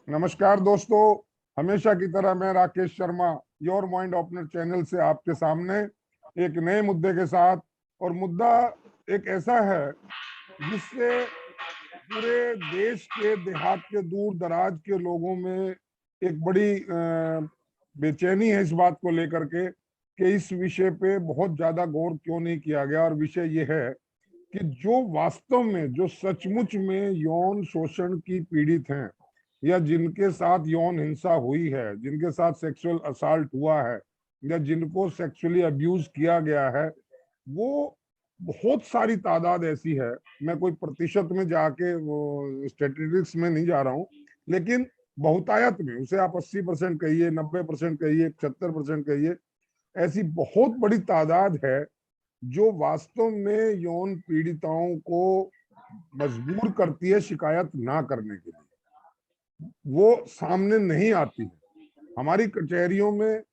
नमस्कार दोस्तों। हमेशा की तरह मैं Rakesh Sharma your mind opener channel से आपके सामने एक नए मुद्दे के साथ। और मुद्दा एक ऐसा है जिससे पूरे देश के देहात के दूर दराज के लोगों में एक बड़ी बेचैनी है इस बात को लेकर के कि इस विषय पे बहुत ज्यादा गौर क्यों नहीं किया गया। और विषय ये है कि जो वास्तव में जो सचमुच में यौन शोषण की पीड़ित हैं या जिनके साथ यौन हिंसा हुई है, जिनके साथ सेक्सुअल असॉल्ट हुआ है या जिनको सेक्सुअली अब्यूज किया गया है, वो बहुत सारी तादाद ऐसी है। मैं कोई प्रतिशत में जाके वो स्टेटिस्टिक्स में नहीं जा रहा हूँ, लेकिन बहुतायत में उसे आप 80% कहिए, 90% कहिए, 75% कहिए, ऐसी बहुत बड़ी तादाद है जो वास्तव में यौन पीड़िताओं को मजबूर करती है शिकायत ना करने के लिए। वो सामने नहीं आती है। हमारी कचहरियों में,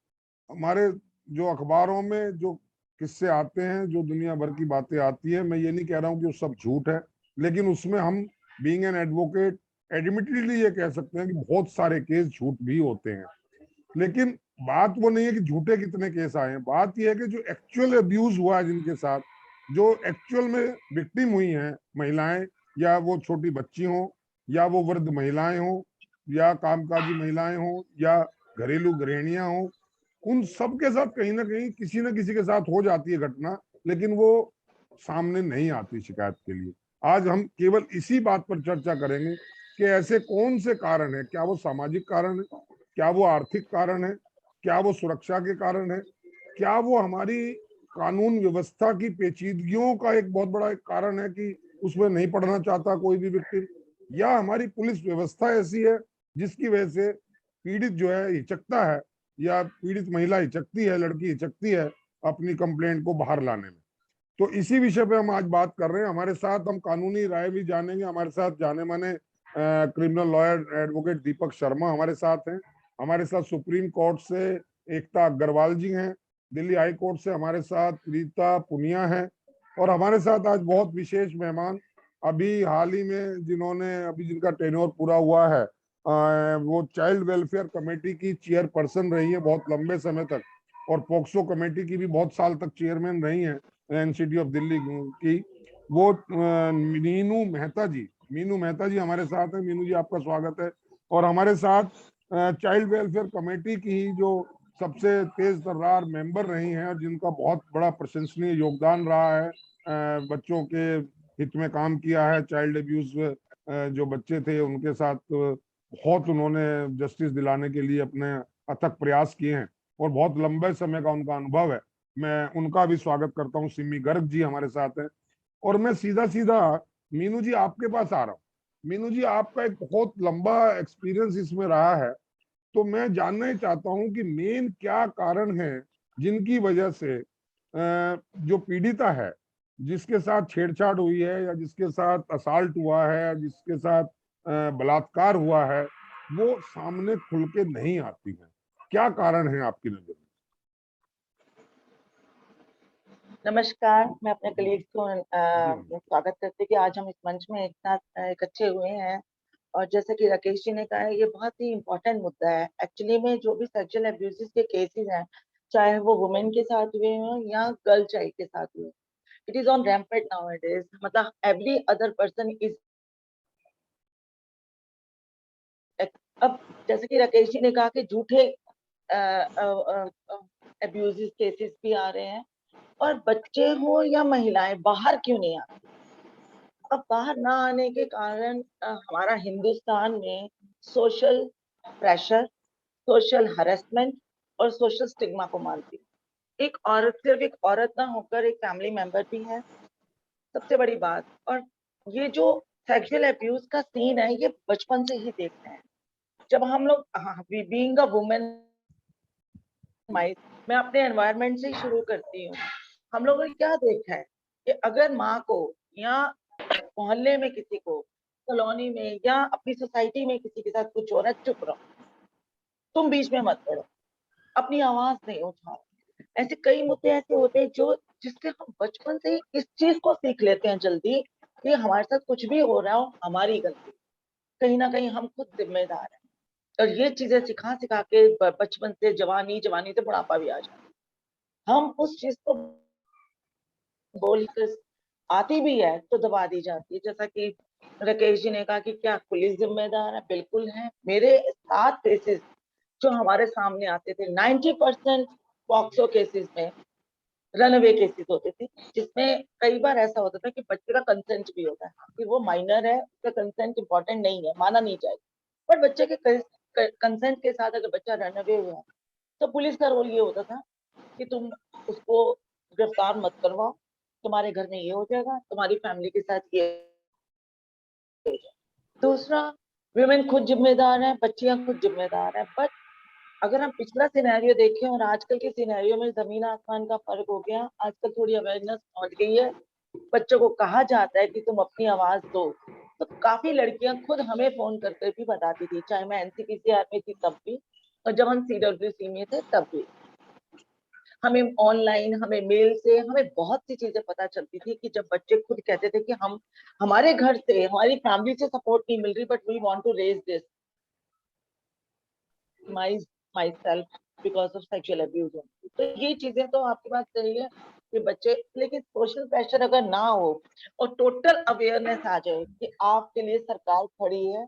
हमारे जो अखबारों में जो किस्से आते हैं, जो दुनिया भर की बातें आती है, मैं ये नहीं कह रहा हूँ कि वो सब झूठ है, लेकिन उसमें हम बीइंग एन एडवोकेट एडमिटली ये कह सकते हैं कि बहुत सारे केस झूठ भी होते हैं। लेकिन बात वो नहीं है कि झूठे कितने केस आए हैं, बात यह है कि जो एक्चुअल अब्यूज हुआ है, जिनके साथ जो एक्चुअल में विक्टिम हुई हैं महिलाएं, या वो छोटी बच्ची हो, या वो वृद्ध महिलाएं हो, या कामकाजी महिलाएं हो, या घरेलू गृहिणियां हो, उन सब के साथ कहीं ना कहीं किसी न किसी के साथ हो जाती है घटना, लेकिन वो सामने नहीं आती शिकायत के लिए। आज हम केवल इसी बात पर चर्चा करेंगे कि ऐसे कौन से कारण है, क्या वो सामाजिक कारण है, क्या वो आर्थिक कारण है, क्या वो सुरक्षा के कारण है, क्या वो हमारी कानून व्यवस्था की पेचीदगियों का एक बहुत बड़ा एक कारण है कि उसमें नहीं पढ़ना चाहता कोई भी व्यक्ति, या हमारी पुलिस व्यवस्था ऐसी है जिसकी वजह से पीड़ित जो है हिचकता है, या पीड़ित महिला हिचकती है, लड़की हिचकती है अपनी कंप्लेंट को बाहर लाने में। तो इसी विषय पे हम आज बात कर रहे हैं। हमारे साथ हम कानूनी राय भी जानेंगे। हमारे साथ जाने माने criminal lawyer advocate Deepak Sharma हमारे साथ हैं। हमारे साथ सुप्रीम कोर्ट से एकता अग्रवाल जी हैं। दिल्ली हाई कोर्ट से हमारे साथ प्रीता पुनिया है। और हमारे साथ आज बहुत विशेष मेहमान, अभी हाल ही में जिन्होंने अभी जिनका टेन्योर पूरा हुआ है, वो चाइल्ड वेलफेयर कमेटी की चेयरपर्सन रही है बहुत लंबे समय तक, और पोक्सो कमेटी की भी बहुत साल तक चेयरमैन रही हैं एनसीटी ऑफ दिल्ली की। वो मीनू मेहता जी हमारे साथ हैं। मीनू जी, आपका स्वागत है। और हमारे साथ चाइल्ड वेलफेयर कमेटी की ही जो सबसे तेज तर्रार मेंबर रही हैं और जिनका बहुत बड़ा प्रशंसनीय योगदान रहा है, बच्चों के हित में काम किया है, चाइल्ड अब्यूज जो बच्चे थे उनके साथ बहुत उन्होंने जस्टिस दिलाने के लिए अपने अथक प्रयास किए हैं और बहुत लंबे समय का उनका अनुभव है। मैं उनका भी स्वागत करता हूँ। सिमी गर्ग जी हमारे साथ हैं। और मैं सीधा सीधा मीनू जी आपके पास आ रहा हूँ। मीनू जी, आपका एक बहुत लंबा एक्सपीरियंस इसमें रहा है, तो मैं जानना ही चाहता हूँ कि मेन क्या कारण है जिनकी वजह से जो पीड़िता है, जिसके साथ छेड़छाड़ हुई है या जिसके साथ असॉल्ट हुआ है या जिसके साथ बलात्कार हुआ है, वो सामने खुल के नहीं आती है। क्या कारण है आपकी नजर में? नमस्कार। मैं अपने कलीग्स को जी मैम। स्वागत करती कि आज हम इस मंच में एक साथ इकट्ठे हुए हैं। और जैसे कि राकेश जी ने कहा है, ये बहुत ही इम्पोर्टेंट मुद्दा है। एक्चुअली में जो भी सेक्सुअल अब्यूजेस के केसेस हैं, चाहे वो वुमेन के साथ हुए हों या गर्ल चाइल्ड के साथ हुए, it is on rampant nowadays. मतलब एवरी अदर पर्सन इज। अब जैसे कि राकेश जी ने कहा कि झूठे अब्यूजेस केसेस भी आ रहे हैं, और बच्चे हो या महिलाएं बाहर क्यों नहीं आते। अब बाहर ना आने के कारण हमारा हिंदुस्तान में सोशल प्रेशर, सोशल हरेसमेंट और सोशल स्टिग्मा को मानती है। एक औरत सिर्फ एक औरत ना होकर एक फैमिली मेंबर भी है, सबसे बड़ी बात। और ये जो सेक्सुअल अब्यूज का सीन है, ये बचपन से ही देखते हैं। जब हम लोग बीइंग अ वुमेन, मैं अपने एनवायरनमेंट से ही शुरू करती हूँ। हम लोगों ने क्या देखा है कि अगर माँ को या मोहल्ले में किसी को, कॉलोनी में या अपनी सोसाइटी में किसी के साथ कुछ हो रहा है, चुप रहो, तुम बीच में मत पड़ो, अपनी आवाज नहीं उठाओ। ऐसे कई मुद्दे ऐसे होते हैं जो जिससे हम बचपन से ही इस चीज को सीख लेते हैं जल्दी कि हमारे साथ कुछ भी हो रहा हो हमारी गलती, कहीं ना कहीं हम खुद जिम्मेदार हैं। और ये चीजें सिखा सिखा के बचपन से जवानी, जवानी से बुढ़ापा भी आ जाए, हम उस चीज को बोलकर आती भी है तो दबा दी जाती है। जैसा कि राकेश जी ने कहा कि क्या पुलिस जिम्मेदार है, बिल्कुल है। मेरे 7 केसेस जो हमारे सामने आते थे, 90% पॉक्सो केसेस में रनअवे केसेस होते थे, जिसमें कई बार ऐसा होता था कि बच्चे का कंसेंट भी होता है कि वो माइनर है, उसका कंसेंट इंपॉर्टेंट नहीं है, माना नहीं जाएगा। पर बच्चे के कंसेंट के साथ अगर बच्चा रनअवे हुआ तो पुलिस का रोल ये होता था कि तुम उसको गिरफ्तार मत करवाओ, तुम्हारे घर में ये हो जाएगा, तुम्हारी फैमिली के साथ ये हो जाएगा। दूसरा, विमेन खुद जिम्मेदार है, बच्चियां खुद जिम्मेदार है। बट अगर हम पिछला सिनेरियो देखें और आजकल के सिनेरियो में जमीन आसमान का फर्क हो गया। आजकल थोड़ी अवेयरनेस पहुंच गई है, बच्चों को कहा जाता है कि तुम अपनी आवाज दो। तो काफी लड़कियां खुद हमें फोन करके भी बताती थी, चाहे मैं एनसीपीसीआर में थी तब भी, और जब हम सीडब्ल्यूसी में थे तब भी। हमें ऑनलाइन, हमें मेल से, हमें बहुत सी चीजें पता चलती थी कि जब बच्चे खुद कहते थे कि हम, हमारे घर से, हमारी फैमिली से सपोर्ट नहीं मिल रही, but we want to raise this my myself because of sexual abuse. तो ये चीजें तो आपकी बात सही है कि बच्चे, लेकिन सोशल प्रेशर अगर ना हो और टोटल अवेयरनेस आ जाए कि आपके लिए सरकार खड़ी है,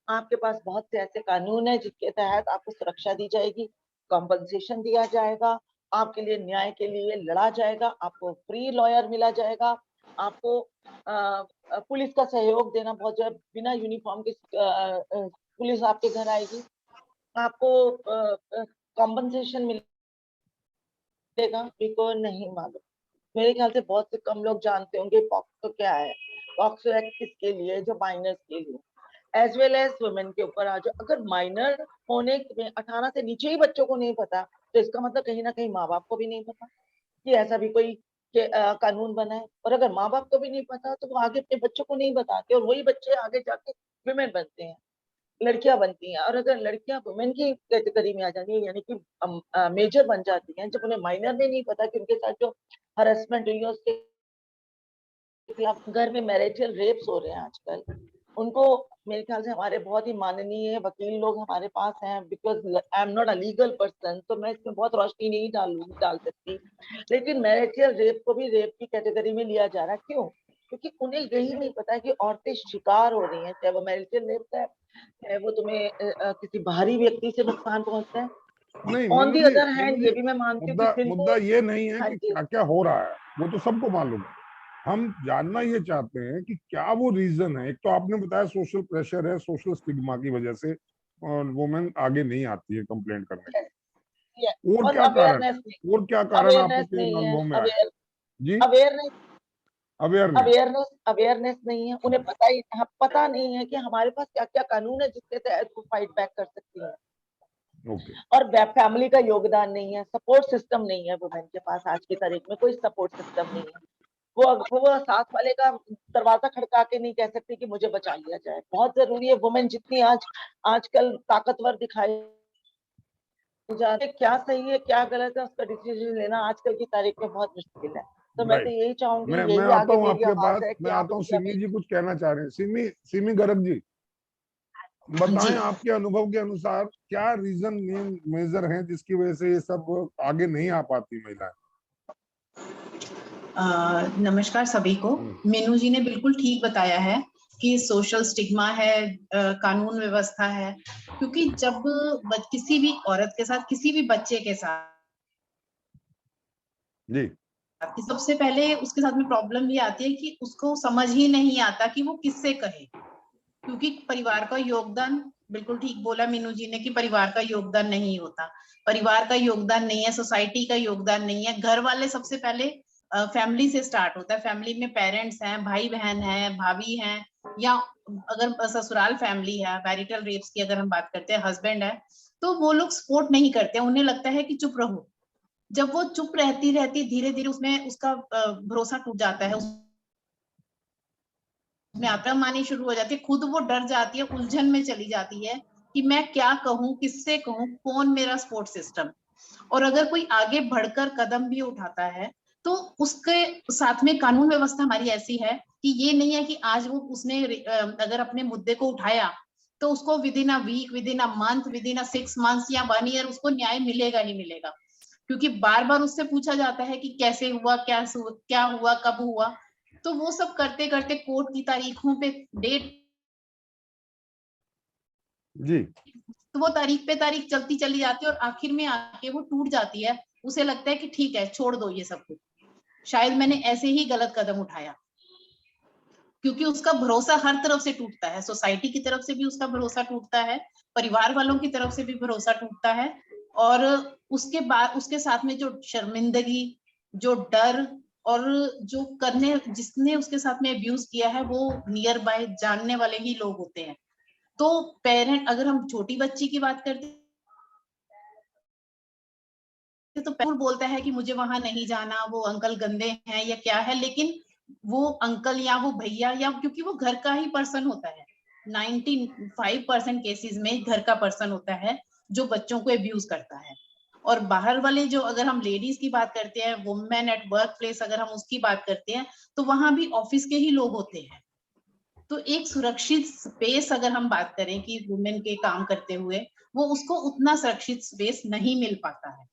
आपके पास बहुत से ऐसे कानून है जिसके तहत आपको सुरक्षा दी जाएगी, कॉम्पनसेशन दिया जाएगा, आपके लिए न्याय के लिए लड़ा जाएगा, आपको फ्री लॉयर मिला जाएगा, आपको पुलिस का सहयोग देना बहुत जरूरी, बिना यूनिफॉर्म के पुलिस आपके घर आएगी, आपको कॉम्पनसेशन मिलेगा, बिल्कुल नहीं मालूम। मेरे ख्याल से बहुत से कम लोग जानते होंगे पॉक्सो क्या है। पॉक्सो एक्ट किसके लिए, जो माइनर्स के लिए, एज वेल एज वुमेन के ऊपर आ जाओ। अगर माइनर होने में 18 से नीचे ही बच्चों को नहीं पता, तो इसका मतलब कहीं ना कहीं माँ बाप को भी नहीं पता कि ऐसा भी कोई कानून बना है। और अगर माँ बाप को भी नहीं पता तो वो आगे अपने बच्चों को नहीं बताते, और वही बच्चे आगे जाके विमेन बनते हैं, लड़कियां बनती हैं। और अगर लड़कियां वुमेन की कैटेगरी में आ जाती है, यानी कि मेजर बन जाती हैं, जब उन्हें माइनर में नहीं पता कि उनके साथ जो हरेसमेंट हुई है उसके खिलाफ घर में मैरिटल रेप्स हो रहे हैं आजकल, उनको, मेरे ख्याल से हमारे बहुत ही माननीय वकील लोग हमारे पास हैं, because I am not a legal person, तो मैं इसमें बहुत रोशनी नहीं डाल सकती। लेकिन मैरिटल रेप को भी रेप की कैटेगरी में लिया जा रहा है, क्यों? क्योंकि उन्हें यही नहीं पता है कि औरतें शिकार हो रही हैं, चाहे वो मैरिटल रेप का है, चाहे वो तुम्हें किसी बाहरी व्यक्ति से नुकसान पहुंचता है। नहीं ऑन मीनू दी जी, अदर मीनू हैंड जी, ये भी मैं मानती हूँ कि मुद्दा मुद्दा जिनको, ये नहीं है हाँ कि जी, क्या क्या हो रहा है, वो तो सबको मालूम है। हम जानना ये चाहते हैं कि क्या वो रीजन है। एक तो आपने बताया सोशल प्रेशर है, सोशल स्टिग्मा की वजह से और वुमेन आगे नहीं आती है कंप्लेंट करने के लिए। और और क्या कारण अवेयरनेस नहीं, है, और क्या कारण अवेयरनेस आपके नहीं है, अनुभव में आए? जी, अवेयरनेस, अवेयरनेस। अवेयरनेस नहीं है। उन्हें पता नहीं है कि हमारे पास क्या क्या कानून है जिसके तहत वो फाइट बैक कर सकती है। ओके। और फैमिली का योगदान नहीं है, सपोर्ट सिस्टम नहीं है वुमेन के पास, आज की तारीख में कोई सपोर्ट सिस्टम नहीं है। वो साथ वाले का दरवाजा खड़का के नहीं कह सकती कि मुझे बचा लिया जाए। बहुत जरूरी है, वुमेन जितनी आजकल ताकतवर दिखाई जाती है, क्या सही है क्या गलत है उसका डिसीजन लेना आजकल की तारीख में बहुत मुश्किल है। तो मैं तो राइट। यही चाहूंगी, मैं यही आता आगे हूँ मेरी आपके आवाज पास, है कि मैं आप आता हूँ। इसकी सिमी अवेयर, जी कुछ कहना चाह रहे हैं। सिमी सिमी गर्ग जी, जी। बताएं आपके अनुभव के अनुसार क्या रीजन मेन मेजर हैं जिसकी वजह से ये सब आगे नहीं आ पाती महिलाएं? नमस्कार सभी को। मीनू जी ने बिल्कुल ठीक बताया है कि सोशल स्टिग्मा है, कानून व्यवस्था है। क्योंकि जब किसी भी औरत के साथ, किसी भी बच्चे के साथ, जी, सबसे पहले उसके साथ में प्रॉब्लम ये आती है कि उसको समझ ही नहीं आता कि वो किससे कहे। क्योंकि परिवार का योगदान, बिल्कुल ठीक बोला मीनू जी ने कि परिवार का योगदान नहीं होता, परिवार का योगदान नहीं है, सोसाइटी का योगदान नहीं है। घर वाले सबसे पहले फैमिली से स्टार्ट होता है। फैमिली में पेरेंट्स हैं, भाई बहन हैं, भाभी हैं, या अगर ससुराल फैमिली है, मैरिटल रेप्स की अगर हम बात करते हैं, हस्बैंड है, तो वो लोग सपोर्ट नहीं करते। उन्हें लगता है कि चुप रहो। जब वो चुप रहती रहती धीरे धीरे उसमें उसका भरोसा टूट जाता है, में आक्रमण आनी शुरू हो जाती है, खुद वो डर जाती है, उलझन में चली जाती है कि मैं क्या कहूँ, किससे कहूँ, कौन मेरा सपोर्ट सिस्टम। और अगर कोई आगे बढ़कर कदम भी उठाता है तो उसके साथ में कानून व्यवस्था हमारी ऐसी है कि ये नहीं है कि आज वो उसने अगर अपने मुद्दे को उठाया तो उसको within a week, within a month, within a 6 months या 1 year उसको न्याय मिलेगा ही मिलेगा, क्योंकि बार बार उससे पूछा जाता है कि कैसे हुआ, क्या हुआ, कब हुआ। तो वो सब करते करते कोर्ट की तारीखों पे डेट, जी तो वो तारीख पे तारीख चलती चली जाती है और आखिर में आके वो टूट जाती है। उसे लगता है कि ठीक है, छोड़ दो ये सब कुछ, शायद मैंने ऐसे ही गलत कदम उठाया, क्योंकि उसका भरोसा हर तरफ से टूटता है, सोसाइटी की तरफ से भी उसका भरोसा टूटता है, परिवार वालों की तरफ से भी भरोसा टूटता है, और उसके बाद उसके साथ में जो शर्मिंदगी, जो डर, और जो करने जिसने उसके साथ में अब्यूज किया है वो नियर बाय जानने वाले ही लोग होते हैं। तो पेरेंट, अगर हम छोटी बच्ची की बात करते हैं तो पेरेंट बोलता है कि मुझे वहां नहीं जाना, वो अंकल गंदे हैं या क्या है, लेकिन वो अंकल या वो भैया, या क्योंकि वो घर का ही पर्सन होता है, 95% केसेस में घर का पर्सन होता है जो बच्चों को अब्यूज करता है। और बाहर वाले, जो अगर हम लेडीज की बात करते हैं, वुमेन एट वर्क प्लेस अगर हम उसकी बात करते हैं, तो वहां भी ऑफिस के ही लोग होते हैं। तो एक सुरक्षित स्पेस अगर हम बात करें कि वुमेन के काम करते हुए, वो उसको उतना सुरक्षित स्पेस नहीं मिल पाता है।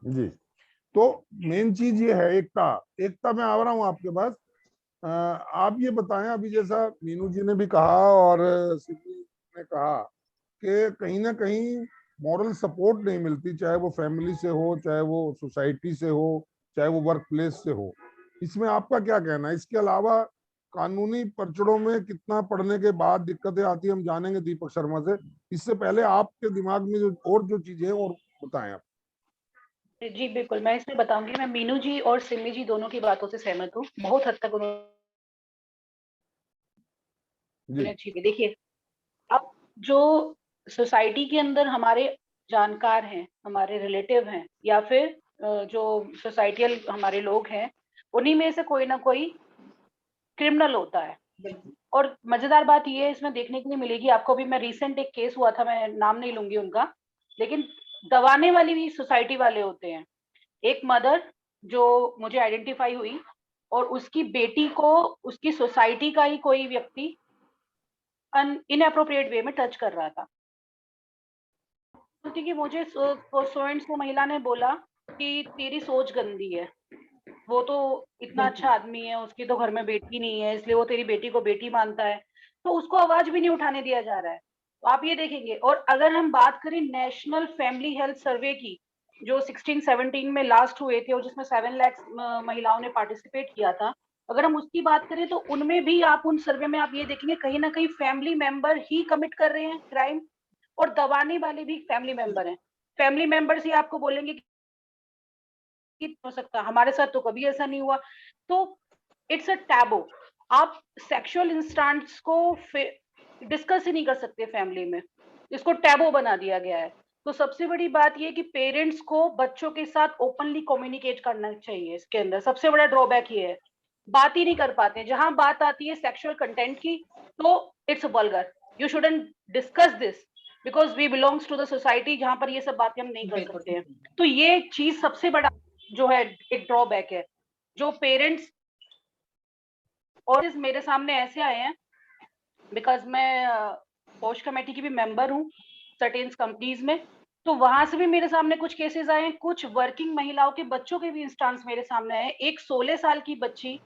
जी। तो मेन चीज ये है एकता। एकता में आ रहा हूँ आपके पास। आप ये बताएं, अभी जैसा मीनू जी ने भी कहा और सिद्धि ने कहा कि कहीं ना कहीं मॉरल सपोर्ट नहीं मिलती, चाहे वो फैमिली से हो, चाहे वो सोसाइटी से हो, चाहे वो वर्क प्लेस से हो। इसमें आपका क्या कहना है? इसके अलावा कानूनी पर्चड़ों में कितना पढ़ने के बाद दिक्कतें आती है, हम जानेंगे दीपक शर्मा से। इससे पहले आपके दिमाग में जो चीजें हैं और बताएं आप। जी बिल्कुल, मैं इसमें बताऊंगी। मैं मीनू जी और सिमी जी दोनों की बातों से सहमत हूँ, बहुत हद तक उन्होंने अच्छी की। देखिए, अब जो सोसाइटी के अंदर हमारे जानकार हैं, हमारे रिलेटिव हैं, या फिर जो सोसाइटियल हमारे लोग हैं, उन्हीं में से कोई ना कोई क्रिमिनल होता है। और मजेदार बात ये है इसमें देखने के लिए मिलेगी आपको, भी मैं रिसेंट एक केस हुआ था, मैं नाम नहीं लूंगी उनका, लेकिन दबाने वाली भी सोसाइटी वाले होते हैं। एक मदर जो मुझे आइडेंटिफाई हुई, और उसकी बेटी को उसकी सोसाइटी का ही कोई व्यक्ति इनअप्रोप्रिएट वे में टच कर रहा था। क्योंकि मुझे सो महिला ने बोला कि तेरी सोच गंदी है, वो तो इतना अच्छा आदमी है, उसकी तो घर में बेटी नहीं है, इसलिए वो तेरी बेटी को बेटी मानता है, तो उसको आवाज भी नहीं उठाने दिया जा रहा है। तो आप ये देखेंगे। और अगर हम बात करें नेशनल फैमिली हेल्थ सर्वे की, जो 16-17 में लास्ट हुए थे और जिसमें 7 लाख महिलाओं ने पार्टिसिपेट किया था, अगर हम उसकी बात करें तो उनमें भी आप उन सर्वे में आप ये देखेंगे कहीं ना कहीं फैमिली मेंबर ही कमिट कर रहे हैं क्राइम, और दबाने वाले भी फैमिली मेंबर हैं। फैमिली मेंबर्स ही आपको बोलेंगे कि हो सकता, हमारे साथ तो कभी ऐसा नहीं हुआ। तो इट्स अ टैबू। आप सेक्सुअल इंस्टेंट्स को डिस्कस ही नहीं कर सकते फैमिली में, इसको टैबू बना दिया गया है। तो सबसे बड़ी बात ये कि पेरेंट्स को बच्चों के साथ ओपनली कम्युनिकेट करना चाहिए। इसके अंदर सबसे बड़ा ड्रॉबैक ये है, बात ही नहीं कर पाते। जहां बात आती है सेक्सुअल कंटेंट की, तो it's vulgar, you shouldn't discuss this because we belongs to the society जहां पर ये सब बातें हम नहीं कर सकते हैं। तो ये चीज सबसे बड़ा जो है एक ड्रॉबैक है, जो पेरेंट्स, और मेरे सामने ऐसे आए हैं बिकॉज मैं पोस्ट कमेटी की भी मेंबर हूँ सर्टेन कंपनीज में, तो वहां से भी मेरे सामने कुछ केसेस आए हैं। कुछ वर्किंग महिलाओं के बच्चों के भी इंस्टांस मेरे सामने आए। एक 16 साल की बच्ची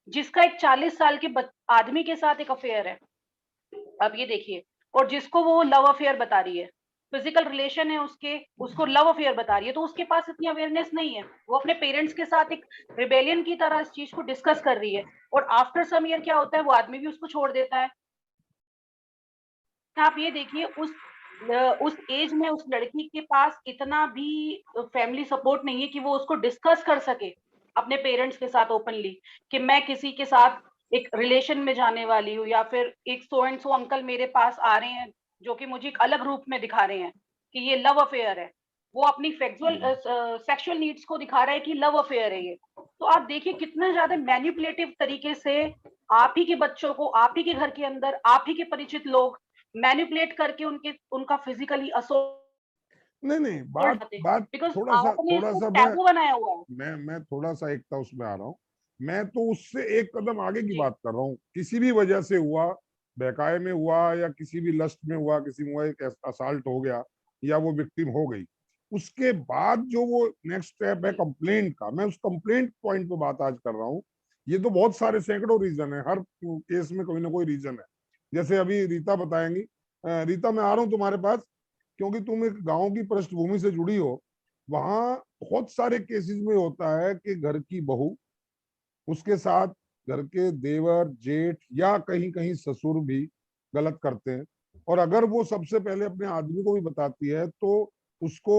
जिसका एक 40 साल के आदमी के साथ एक अफेयर है, अब ये देखिए, और जिसको वो लव अफेयर बता रही है, फिजिकल रिलेशन है उसके, उसको लव अफेयर बता रही है। तो उसके पास इतनी अवेयरनेस नहीं है, वो अपने पेरेंट्स के साथ एक रिबेलियन की तरह इस चीज को डिस्कस कर रही है, और आफ्टर सम ईयर क्या होता है, वो आदमी भी उसको छोड़ देता है। आप ये देखिए, उस एज में उस लड़की के पास इतना भी फैमिली सपोर्ट नहीं है कि वो उसको डिस्कस कर सके अपने पेरेंट्स के साथ ओपनली कि मैं किसी के साथ एक रिलेशन में जाने वाली हूँ, या फिर एक सो एंड सो अंकल मेरे पास आ रहे हैं जो कि मुझे एक अलग रूप में दिखा रहे हैं कि ये लव अफेयर है। वो अपनी सेक्सुअल नीड्स को दिखा रहा है कि लव अफेयर है ये। तो आप देखिए कितना ज्यादा मैनिपुलेटिव तरीके से आप ही के बच्चों को, आप ही के घर के अंदर, आप ही के परिचित लोग मैनिपुलेट करके उनका फिजिकली असोल्ट नहीं, बात बिकॉज थोड़ा सा टैबू बनाया हुआ है। मैं थोड़ा सा एकता उसमें आ रहा हूँ। मैं तो उससे एक कदम आगे की जी बात कर रहा हूँ। किसी भी वजह से हुआ, बहकाए में हुआ या किसी भी लस्ट में हुआ, किसी में हुआ, एक असाल्ट हो गया या वो विक्टिम हो गई, उसके बाद जो वो नेक्स्ट स्टेप है कंप्लेंट का, मैं उस कंप्लेंट पॉइंट पे बात आज कर रहा हूँ। ये तो बहुत सारे सैकड़ों रीजन है, हर केस में कोई ना कोई रीजन है। जैसे अभी रीता बताएंगी। रीता, मैं आ रहा हूँ तुम्हारे पास, क्योंकि तुम एक गांव की पृष्ठभूमि से जुड़ी हो। वहां बहुत सारे केसेस में होता है कि घर की बहू, उसके साथ घर के देवर, जेठ या कहीं कहीं ससुर भी गलत करते हैं, और अगर वो सबसे पहले अपने आदमी को भी बताती है तो उसको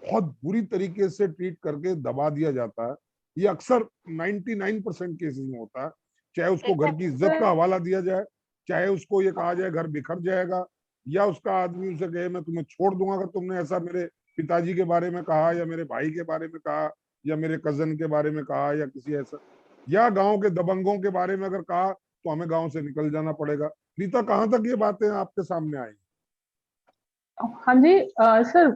बहुत बुरी तरीके से ट्रीट करके दबा दिया जाता है। ये अक्सर 99% केसेस में होता है। चाहे उसको घर की इज्जत का हवाला दिया जाए, चाहे उसको ये कहा जाए घर बिखर जाएगा, या उसका आदमी उसे कहे मैं तुम्हें छोड़ दूंगा अगर तुमने ऐसा मेरे पिताजी के बारे में कहा, या मेरे भाई के बारे में कहा, या मेरे कजन के बारे में कहा, या किसी ऐसा, या गांव के दबंगों के बारे में अगर कहा तो हमें गांव से निकल जाना पड़ेगा। रीता, कहाँ तक ये बातें आपके सामने आई? हाँ जी सर,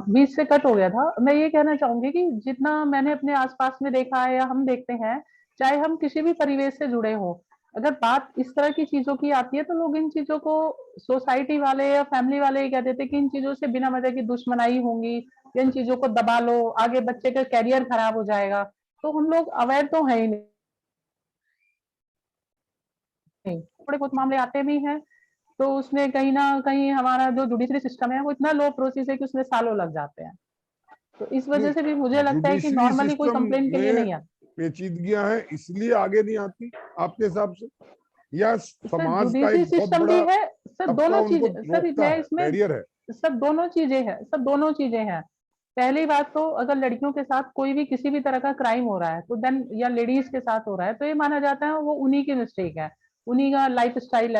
बीच से कट हो गया था। मैं ये कहना चाहूंगी कि जितना मैंने अपने आसपास में देखा है या हम देखते हैं, चाहे हम किसी भी परिवेश से जुड़े हो, अगर बात इस तरह की चीजों की आती है तो लोग इन चीजों को, सोसाइटी वाले या फैमिली वाले ये कह देते हैं कि इन चीजों से बिना वजह की दुश्मनाई होंगी, या इन चीजों को दबा लो, आगे बच्चे का कैरियर खराब हो जाएगा। तो हम लोग अवेयर तो है ही नहीं, थोड़े बहुत मामले आते भी हैं तो उसमें कहीं ना कहीं हमारा जो जुडिशरी सिस्टम है वो इतना लो प्रोसेस है कि उसमें सालों लग जाते हैं। तो इस वजह से भी मुझे लगता है कि जुडिशरी नॉर्मली कोई सिस्टम कंप्लेन के लिए में नहीं आता। पेचीदगियां हैं इसलिए आगे नहीं आती आपके हिसाब से, या सर समाज का जुडिशरी एक बहुत सिस्टम भी बड़ा है सर, तबका दोनों उनको चीजें सर, रोकता मैं है, इसमें बैरियर है? सब दोनों चीजें हैं, सब दोनों चीजें हैं। पहली बात तो अगर लड़कियों के साथ कोई भी किसी भी तरह का क्राइम हो रहा है तो देन, या लेडीज के साथ हो रहा है तो ये माना जाता है वो उन्हीं की मिस्टेक है, उन्हीं का लाइफ स्टाइल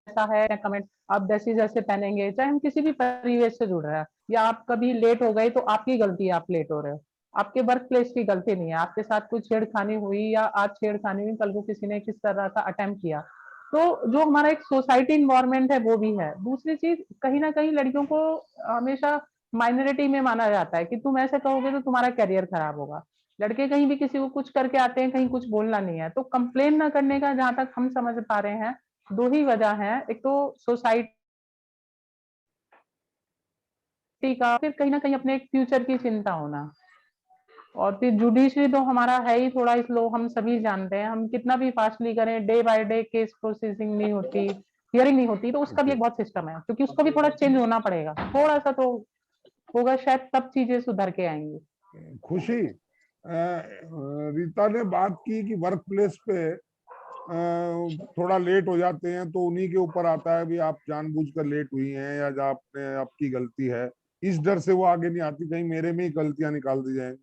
ऐसा है, कमेंट आप जैसे जैसे पहनेंगे, चाहे हम किसी भी परिवेश से जुड़ रहे हैं, या आप कभी लेट हो गए तो आपकी गलती है, आप लेट हो रहे हो, आपके वर्क प्लेस की गलती नहीं है, आपके साथ कुछ छेड़खानी हुई या आज छेड़खानी हुई, कल को किसी ने किस तरह का अटेम्प्ट किया, तो जो हमारा एक सोसाइटी इन्वायरमेंट है वो भी है। दूसरी चीज, कहीं ना कहीं लड़कियों को हमेशा माइनॉरिटी में माना जाता है कि तुम ऐसे कहोगे तो तुम्हारा करियर खराब होगा। लड़के कहीं भी किसी को कुछ करके आते हैं, कहीं कुछ बोलना नहीं है, तो कंप्लेन ना करने का जहां तक हम समझ पा रहे हैं दो ही वजह है, एक तो सोसाइटी का, फिर कहीं ना कहीं अपने एक फ्यूचर की चिंता होना, और फिर जुडिशरी तो हमारा है ही थोड़ा स्लो, हम सभी जानते हैं, हम कितना भी फास्टली करें, day by day case processing नहीं होती, हियरिंग नहीं होती, तो उसका भी ओके, एक बहुत सिस्टम है, क्योंकि उसको भी थोड़ा चेंज होना पड़ेगा, थोड़ा सा तो होगा, शायद तब चीजें सुधर के आएंगी। खुशी, रीता ने बात की कि वर्क प्लेस पे थोड़ा लेट हो जाते हैं तो उन्हीं के ऊपर आता है भी आप जानबूझकर लेट हुई हैं या आपने आपकी गलती है, इस डर से वो आगे नहीं आती कहीं मेरे में ही गलतियां निकाल दी जाएंगी।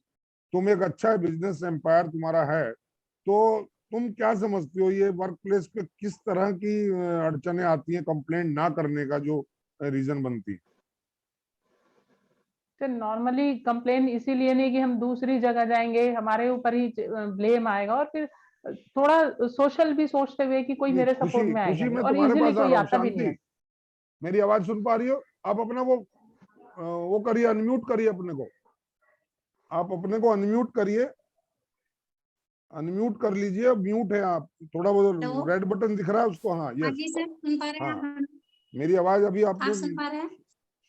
तुम एक अच्छा बिजनेस एम्पायर तुम्हारा है, तो तुम क्या समझती हो ये वर्क प्लेस पे किस तरह की अड़चने आती हैं कंप्लेंट ना करने का जो रीजन बनती है? तो नॉर्मली कंप्लेन इसीलिए नहीं कि हम दूसरी जगह जाएंगे, हमारे ऊपर ही ब्लेम आएगा, और फिर थोड़ा सोशल भी सोचते हुए कि कोई नहीं, मेरे खुशी सपोर्ट में आएगा खुशी नहीं, मैं और तुम्हारे इजीली पास आ कोई रहा हूँ। आता भी नहीं शांति, है। मेरी आवाज सुन पा रही हो? आप अपना वो करिए, अनम्यूट करिए अपने को, आप अपने को अनम्यूट करिए, अनम्यूट कर लीजिए, म्यूट है आप, थोड़ा वो हेलो। रेड बटन दिख रहा है उसको, हाँ हाँ यस। जी सर, सुन पा रहे हैं हाँ, आप? मेरी आवाज अभी आप आपने सुन पा रहे हैं?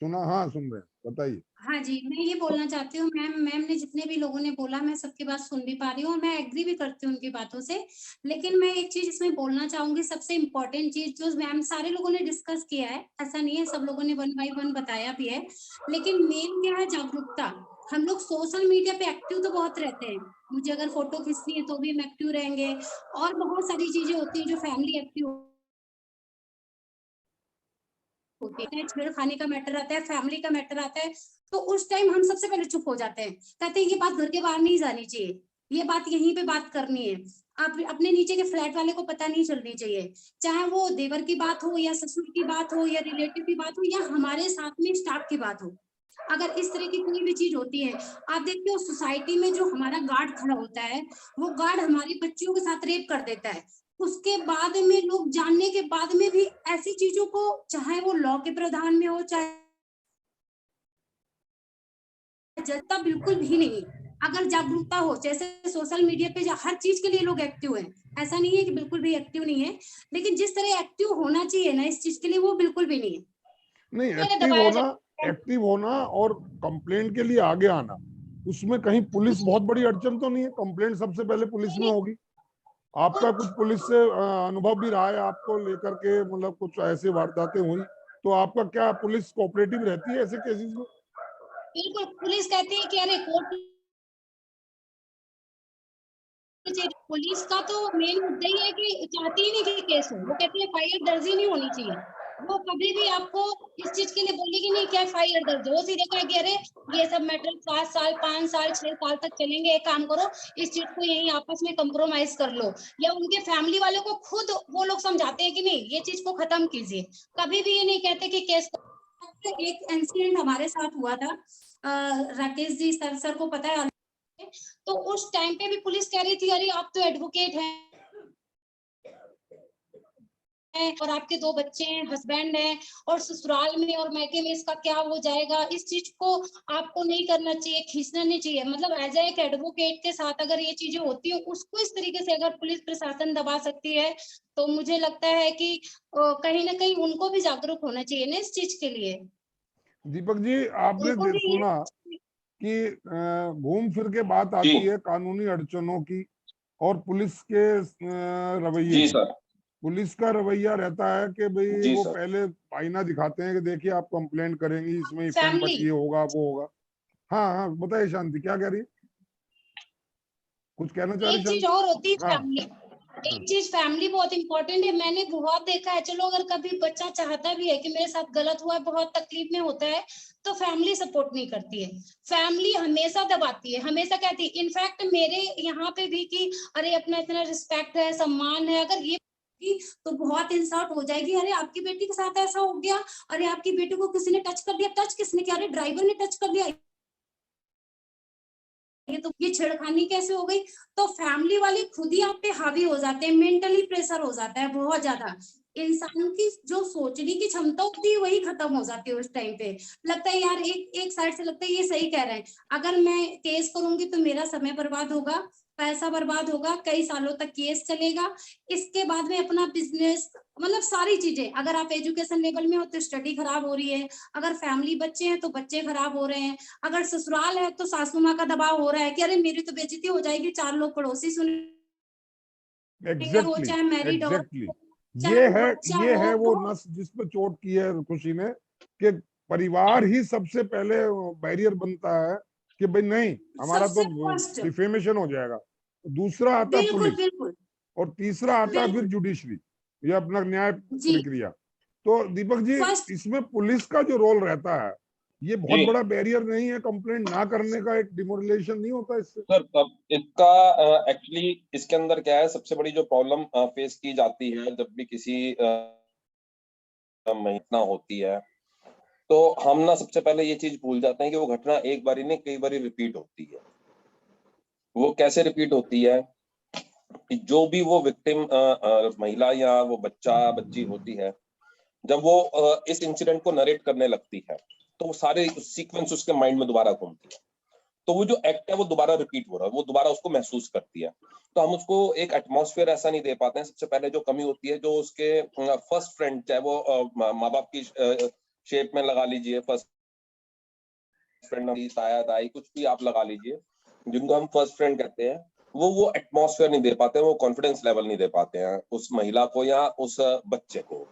सुना? हाँ सुन रहे हैं, बताइए। हाँ जी, मैं ये बोलना चाहती हूँ, मैम ने जितने भी लोगों ने बोला मैं सबकी बात सुन भी पा रही हूँ और मैं एग्री भी करती हूँ उनकी बातों से। लेकिन मैं एक चीज इसमें बोलना चाहूंगी, सबसे इम्पोर्टेंट चीज जो मैम सारे लोगों ने डिस्कस किया है, ऐसा नहीं है, सब लोगों ने 1 बाय 1 बताया भी है, लेकिन मेन क्या है, जागरूकता। हम लोग सोशल मीडिया पे एक्टिव तो बहुत रहते हैं, मुझे अगर फोटो खींचनी है तो भी हम एक्टिव रहेंगे, और बहुत सारी चीजें होती है जो फैमिली एक्टिव होती है, छेड़खानी का मैटर आता है, फैमिली का मैटर आता है, तो उस टाइम हम सबसे पहले चुप हो जाते हैं, कहते हैं ये बात घर के बाहर नहीं जानी चाहिए, ये बात यहीं पे बात करनी है, आप अपने नीचे के फ्लैट वाले को पता नहीं चलनी चाहिए, चाहे वो देवर की बात हो या ससुर की बात हो या रिलेटिव की बात हो या हमारे साथ में स्टाफ की बात हो। अगर इस तरह की कोई भी चीज होती है, आप देखते हो सोसाइटी में जो हमारा गार्ड खड़ा होता है, वो गार्ड हमारी बच्चियों के साथ रेप कर देता है, उसके बाद में लोग जानने के बाद में भी ऐसी चीजों को, चाहे वो लॉ के प्रावधान में हो चाहे जजता, बिल्कुल भी नहीं, अगर जागरूकता हो, जैसे सोशल मीडिया पे हर चीज के लिए लोग एक्टिव हैं, ऐसा नहीं है कि बिल्कुल भी एक्टिव नहीं है, लेकिन जिस तरह एक्टिव होना चाहिए ना इस चीज के लिए, वो बिल्कुल भी नहीं है। नहीं, मैंने दबाया जाता है। एक्टिव होना और कंप्लेंट के लिए आगे आना, उसमें कहीं पुलिस बहुत बड़ी अड़चन तो नहीं है? कंप्लेंट सबसे पहले पुलिस में होगी। आपका कुछ पुलिस से अनुभव भी रहा है आपको लेकर के, मतलब कुछ ऐसे वारदातें हुई तो आपका क्या पुलिस कोऑपरेटिव रहती है ऐसे केसेस में? बिल्कुल, पुलिस कहती है कि अरे कोर्ट, पुलिस का तो मेन मुद्दा ही है कि चाहती ही नहीं कि केस हो, वो कहती है एफआईआर दर्ज ही नहीं होनी चाहिए। वो कभी भी आपको इस चीज के लिए बोलेगी नहीं क्या एफआईआर दर्ज हो, वो सीधे कहेगी अरे ये सब मैटर 7 साल 5 साल 6 साल तक चलेंगे, एक काम करो इस चीज को यहीं आपस में कंप्रोमाइज कर लो, या उनके फैमिली वालों को खुद वो लोग समझाते हैं कि नहीं ये चीज को खत्म कीजिए, कभी भी ये नहीं कहते कि केस। एक इंसिडेंट हमारे साथ हुआ था, राकेश जी सर को पता है, तो उस टाइम पे भी पुलिस कह रही थी अरे आप तो एडवोकेट हैं और आपके 2 बच्चे हैं, हस्बैंड हैं, और ससुराल में और मायके में इसका क्या हो जाएगा, इस चीज को आपको नहीं करना चाहिए, खींचना नहीं चाहिए। मतलब एज एक एडवोकेट के साथ अगर ये चीजें होती है, उसको इस तरीके से अगर पुलिस प्रशासन दबा सकती है, तो मुझे लगता है कि कहीं ना कहीं उनको भी जागरूक होना चाहिए ना इस चीज के लिए। दीपक जी, आपने उनको भी सुना कि घूम फिर के बात जी आती है कानूनी अड़चनों की और पुलिस के रवैये जी की। सर। पुलिस का रवैया रहता है कि भाई जी वो सर। पहले आईना दिखाते हैं कि देखिए आप कंप्लेंट करेंगी, इसमें इफेक्ट फैमिली, ये होगा वो होगा। हाँ हाँ, बताइए शांति, क्या कह रही है? कुछ कहना चाह रही एक चीज शांति? और होती है हाँ फैमिली, हाँ। एक चीज फैमिली बहुत इंपॉर्टेंट है। मैंने बहुत देखा है, चलो अगर कभी बच्चा चाहता भी है कि मेरे साथ गलत हुआ है, बहुत तकलीफ में होता है, तो फैमिली सपोर्ट नहीं करती है, फैमिली हमेशा दबाती है, हमेशा कहती है। इनफैक्ट मेरे यहाँ पे भी कि अरे अपना इतना रिस्पेक्ट है, सम्मान है, अगर ये तो बहुत इंसल्ट हो जाएगी, अरे आपकी बेटी के साथ ऐसा हो गया, अरे आपकी बेटी को किसी ने टच कर दिया, टच किसने किया, अरे ड्राइवर ने टच कर दिया, ये छेड़खानी कैसे हो गई। तो फैमिली वाले खुद ही आप पे हावी हो जाते हैं, मेंटली प्रेशर हो जाता है बहुत ज्यादा, इंसान की जो सोचने की क्षमता होती है वही खत्म हो जाती है उस टाइम पे। लगता है यार एक साइड से लगता है ये सही कह रहे हैं, अगर मैं केस करूंगी तो मेरा समय बर्बाद होगा, पैसा बर्बाद होगा, कई सालों तक केस चलेगा, इसके बाद में अपना बिजनेस, मतलब सारी चीजें, अगर आप एजुकेशन लेवल में हो तो स्टडी खराब हो रही है, अगर फैमिली बच्चे हैं तो बच्चे खराब हो रहे हैं, अगर ससुराल है तो सासू माँ का दबाव हो रहा है कि अरे मेरी तो बेइज्जती हो जाएगी, 4 लोग पड़ोसी सुनेंगे, वो एग्जैक्टली चाहे मैरिड हो एग्जैक्टली, चाहे बच्चा ये हो, है वो तो नस जिस पे चोट की है खुशी ने, कि परिवार ही सबसे पहले बैरियर बनता है कि भाई नहीं, हमारा तो सबसे फर्स्ट, डिफेमेशन हो जाएगा। दूसरा आता है बिल्कुल पुलिस, बिल्कुल और तीसरा आता है फिर बिल्कुल जुडिशरी, ये अपना न्याय जी, प्रक्रिया। तो दीपक जी, फर्स्ट इसमें पुलिस का जो रोल रहता है, ये बहुत जी बड़ा बैरियर नहीं है? कंप्लेंट ना करने का एक डिमोरलाइजेशन नहीं होता इससे? सर, अब इसका एक्चुअली इसके अंदर क्या है, सबसे बड़ी जो प्रॉब्लम फेस की जाती है जब भी किसी घटना होती है, तो हम ना सबसे पहले ये चीज भूल जाते हैं कि वो घटना एक बारी नहीं कई बारी रिपीट होती है। वो कैसे रिपीट होती है कि जो भी वो विक्टिम महिला या वो बच्चा बच्ची होती है, जब वो इस इंसिडेंट को नरेट करने लगती है, तो वो सारे सीक्वेंस उसके माइंड में दोबारा घूमती है, तो वो जो एक्ट है वो दोबारा रिपीट हो रहा है, वो दोबारा उसको महसूस करती है। तो हम उसको एक एटमॉस्फेयर ऐसा नहीं दे पाते हैं। सबसे पहले जो कमी होती है, जो उसके फर्स्ट फ्रेंड, चाहे वो माँ बाप की शेप में लगा लीजिए, फर्स्ट फ्रेंड, ताया ताई, कुछ भी आप लगा लीजिए, जिनको हम फर्स्ट फ्रेंड कहते हैं, वो एटमॉस्फेयर नहीं दे पाते हैं, वो कॉन्फिडेंस लेवल नहीं दे पाते हैं उस महिला को या उस बच्चे को।